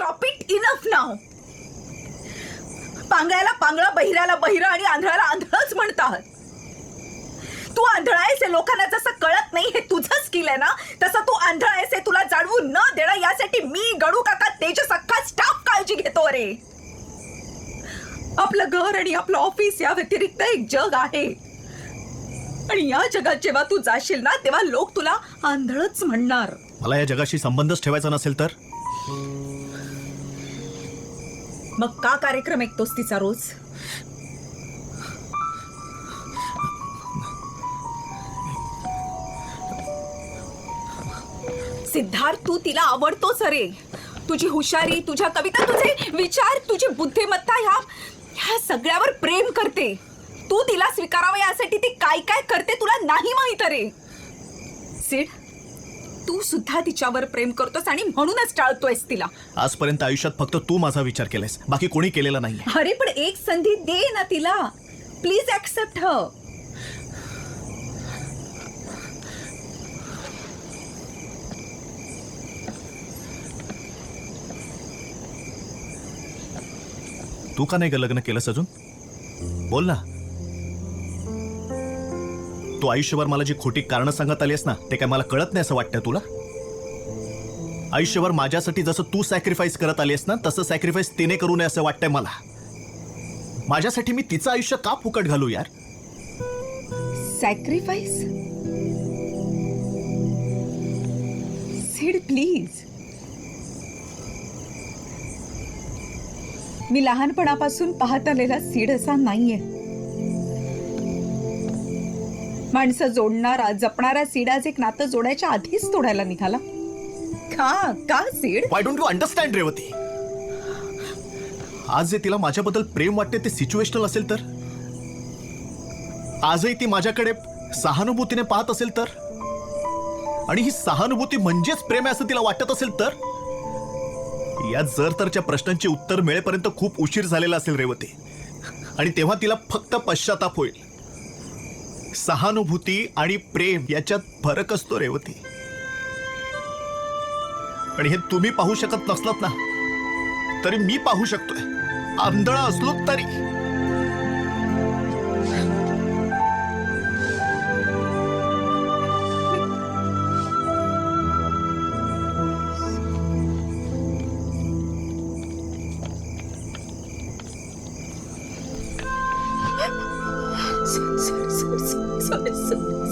Stop it, enough नाव. पांगळ्याला पांगळं, बहिऱ्याला बहिरं आणि आंधळाला आंधळच म्हणतात. तू आंधळा आहेस हे लोकांना जसं कळत नाही हे तुझं स्किल आहे ना, तसं तू आंधळा आहेस हे तुला जाणवू न देणं यासाठी मी, गडू काका, तेजस, अख्खा स्टाफ काळजी घेतो रे. आपलं घर आणि आपलं ऑफिस या व्यतिरिक्त एक जग आहे आणि या जगात जेव्हा तू जाशील ना तेव्हा लोक तुला आंधळच म्हणणार. मला या जगाशी संबंधच ठेवायचा नसेल तर मग का कार्यक्रम ऐकतोस तिचा रोज? सिद्धार्थ, तू तिला आवडतोस रे. तुझी हुशारी, तुझ्या कविता, तुझे विचार, तुझी बुद्धिमत्ता ह्या सगळ्यावर प्रेम करते. तू तिला स्वीकारावं यासाठी ती काय काय करते तुला नाही माहित रे. सिड, तू सुद्धा तिच्यावर प्रेम करतोस आणि म्हणूनच टाळतोयस तिला. आजपर्यंत आयुष्यात फक्त तू माझा विचार केलायस, बाकी कोणी केलेला नाही. अरे पण एक संधी दे ना तिला. प्लीज ऍक्सेप्ट हर. तू का नाही लग्न केलंस अजून? बोल ना. तू आयुष्यभर मला जी खोटी कारणं सांगत आलीस ना, ते काय मला कळत नाही असं वाटतं तुला? आयुष्यभर माझ्यासाठी जसं तू सॅक्रिफाईस करत आलीस ना, तसं सॅक्रिफाईस तिने करू नये असं वाटतंय मला. माझ्यासाठी मी तिचं आयुष्य का फुकट घालू यार? सॅक्रिफाईस? सिड प्लीज. मी लहानपणापासून पाहत आलेला सीड असा नाहीये. माणसं जोडणारा, जपणारा सीड आज एक नातं जोडायच्या आधीच तोडायला निघाला. का सीड? Why don't you understand Revati? आज जे तिला माझ्याबद्दल प्रेम वाटते ते सिच्युएशनल असेल तर? आजही ती माझ्याकडे सहानुभूतीने पाहत असेल तर? आणि ही सहानुभूती म्हणजेच प्रेम आहे असं तिला वाटत असेल तर? या जर तरच्या प्रश्नांची उत्तर मिळेपर्यंत खूप उशीर झालेला असेल रेवती, आणि तेव्हा तिला फक्त पश्चाताप होईल. सहानुभूती आणि प्रेम याच्यात फरक असतो रेवती, आणि हे तुम्ही पाहू शकत नसलात ना तरी मी पाहू शकतोय, आंधळा असलो तरी.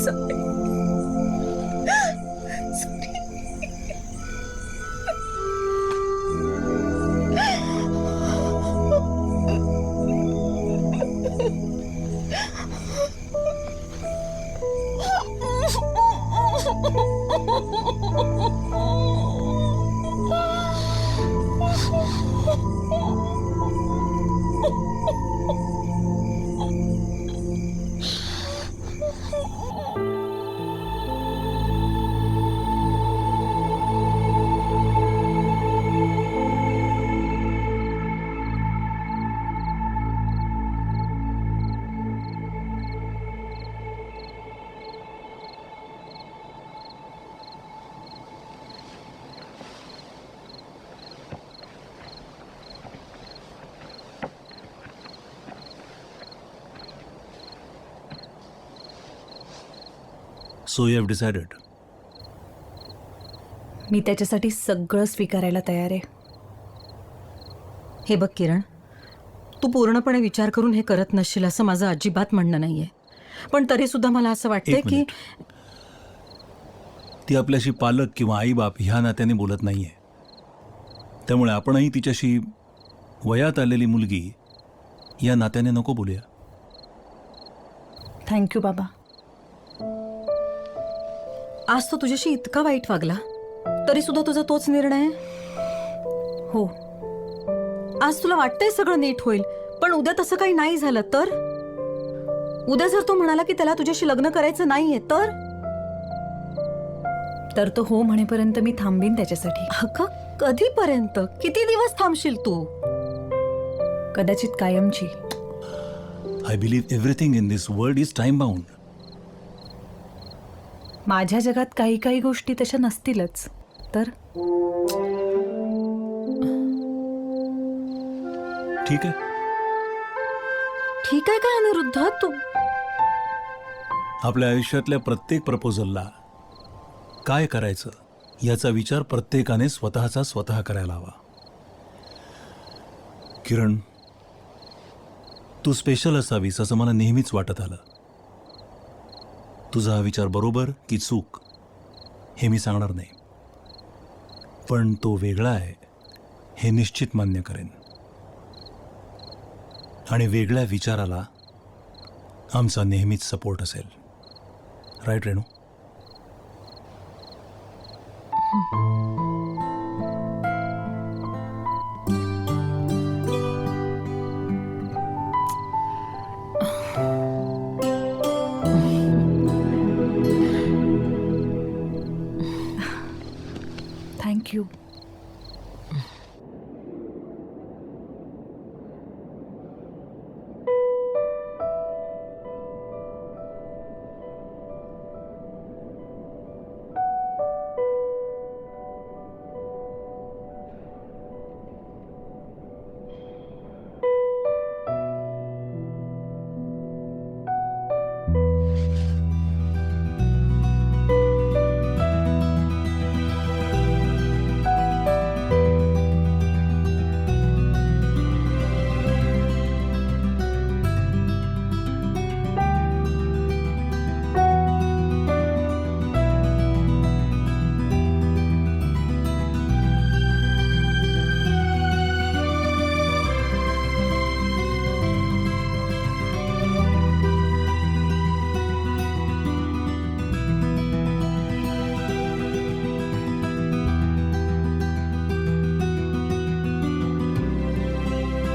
Sorry. So you have decided? मी त्याच्यासाठी सगळं स्वीकारायला तयार आहे. हे बघ किरण, तू पूर्णपणे विचार करून हे करत नसशील असं माझं अजिबात म्हणणं नाहीये, पण तरी सुद्धा मला असं वाटतंय की ती आपल्याशी पालक किंवा आईबाप ह्या नात्याने बोलत नाहीये. त्यामुळे आपणही तिच्याशी वयात आलेली मुलगी या नात्याने नको बोलूया. थँक्यू बाबा. आज तो तुझ्याशी इतका वाईट वागला तरी सुद्धा तुझा तोच निर्णय? हो. आज तुला वाटतंय सगळं नीट होईल, पण उद्या तसं काही नाही झालं तर? उद्या जर तो म्हणाला की त्याला तुझ्याशी लग्न करायचं नाहीये तर तो हो म्हणेपर्यंत मी थांबीन त्याच्यासाठी. अगं कधीपर्यंत? किती दिवस थांबशील तू? कदाचित कायमची. I believe everything in this world is time bound. माझ्या जगात काही गोष्टी तशा नसतीलच तर. ठीक आहे? ठीक आहे का अनिरुद्ध तू? आपल्या आयुष्यातल्या प्रत्येक प्रपोजलला काय करायचं याचा विचार प्रत्येकाने स्वतः करायला हवा. किरण, तू स्पेशल असावीस असं मला नेहमीच वाटत आलं. तुझा हा विचार बरोबर की चूक हे मी सांगणार नाही, पण तो वेगळा आहे हे निश्चित मान्य करेन. आणि वेगळ्या विचाराला आमचा नेहमीच सपोर्ट असेल. राईट रेणू? थँक्यू.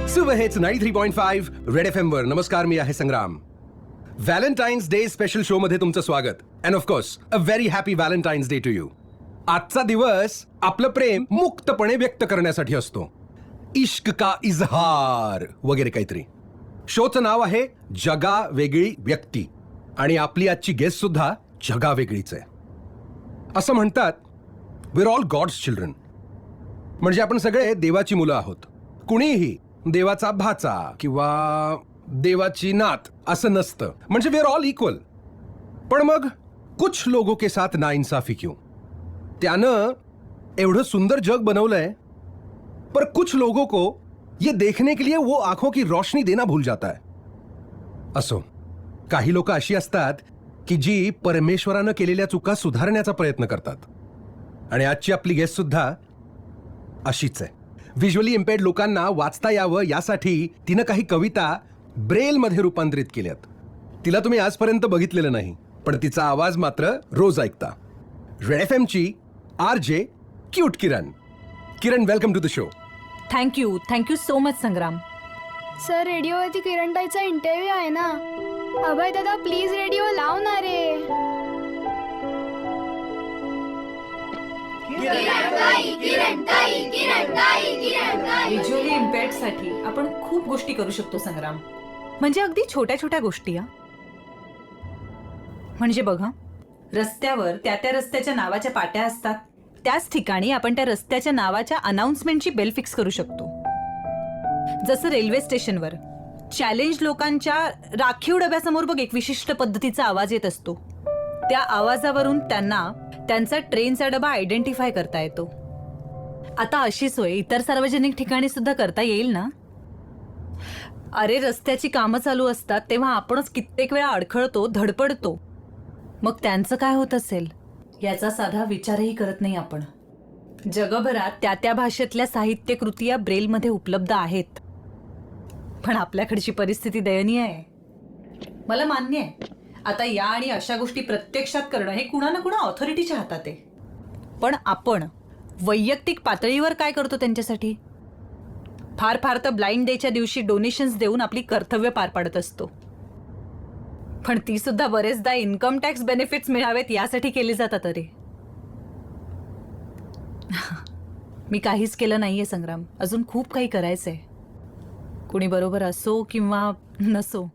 सुबह हेच 93.5 रेड FM वर. नमस्कार, मी आहे Sangram. Valentine's day special show मध्ये तुमचं स्वागत. And of course a very happy Valentine's day to you. आजचा दिवस आपलं प्रेम मुक्तपणे व्यक्त करण्यासाठी असतो. इश्क का इजहार वगैरे काहीतरी. शोचं नाव आहे जगा वेगळी व्यक्ती, आणि आपली आजची गेस्ट सुद्धा जगा वेगळीच आहे. असं म्हणतात, we are all God's children. म्हणजे आपण सगळे देवाची मुलं आहोत. कुणीही देवाचा भाचा किंवा देवाची नात असं नसतं. म्हणजे वी आर ऑल इक्वल. पण मग कुछ लोगों के साथ नाइंसाफी क्यों? त्यानं एवढं सुंदर जग बनवलंय, पर कुछ लोगों को ये देखने के लिए वो आंखों की रोशनी देना भूल जाता है. असो, काही लोक अशी असतात की जी परमेश्वरानं केलेल्या चुका सुधारण्याचा प्रयत्न करतात. आणि आजची आपली गेस्ट सुद्धा अशीच आहे. व्हिज्युअली इम्पेअर्ड लोकांना वाचता यावं यासाठी तिनं काही कविता ब्रेलमध्ये रूपांतरित केल्यात. तिला तुम्ही आजपर्यंत बघितलेलं नाही, पण तिचा आवाज मात्र रोज ऐकता. रेड एफएमची RJ cute Kiran. Kiran, welcome to the show. Thank you so much Sangram. Sir, रेडिओवरती किरणताईचा इंटरव्ह्यू आहे ना. अभय दादा, प्लीज रेडिओ लाव ना रे. व्हिज्युअली इम्पेअर्ड साठी आपण खूप गोष्टी करू शकतो संग्राम. म्हणजे अगदी छोट्या छोट्या गोष्टी. म्हणजे बघा, रस्त्यावर त्या रस्त्याच्या नावाच्या पाट्या असतात. त्याच ठिकाणी आपण त्या रस्त्याच्या नावाच्या अनाउन्समेंटची बेल फिक्स करू शकतो. जसं रेल्वे स्टेशनवर चॅलेंज लोकांच्या राखीव डब्यासमोर बघ एक विशिष्ट पद्धतीचा आवाज येत असतो. त्या आवाजावरून त्यांना त्यांचा ट्रेनचा डबा आयडेंटिफाय करता येतो. आता अशी सोय इतर सार्वजनिक ठिकाणी सुद्धा करता येईल ना. अरे, रस्त्याची कामं चालू असतात तेव्हा आपणच कित्येक वेळा अडखळतो, धडपडतो. मग त्यांचं काय होत असेल याचा साधा विचारही करत नाही आपण. जगभरात त्या भाषेतल्या साहित्यकृती या ब्रेलमध्ये उपलब्ध आहेत, पण आपल्याकडची परिस्थिती दयनीय आहे. मला मान्य आहे, आता या आणि अशा गोष्टी प्रत्यक्षात करणं हे कुणा ना कुणा ऑथॉरिटीच्या हातात आहे. पण आपण वैयक्तिक पातळीवर काय करतो त्यांच्यासाठी? फार फार तर ब्लाइंड डेच्या दिवशी डोनेशन्स देऊन आपली कर्तव्य पार पाडत असतो. पण ती सुद्धा बरेचदा इन्कम टॅक्स बेनिफिट्स मिळावेत यासाठी केली जातात. अरे, मी काहीच केलं नाहीये संग्राम. अजून खूप काही करायचंय. कुणी बरोबर असो किंवा नसो,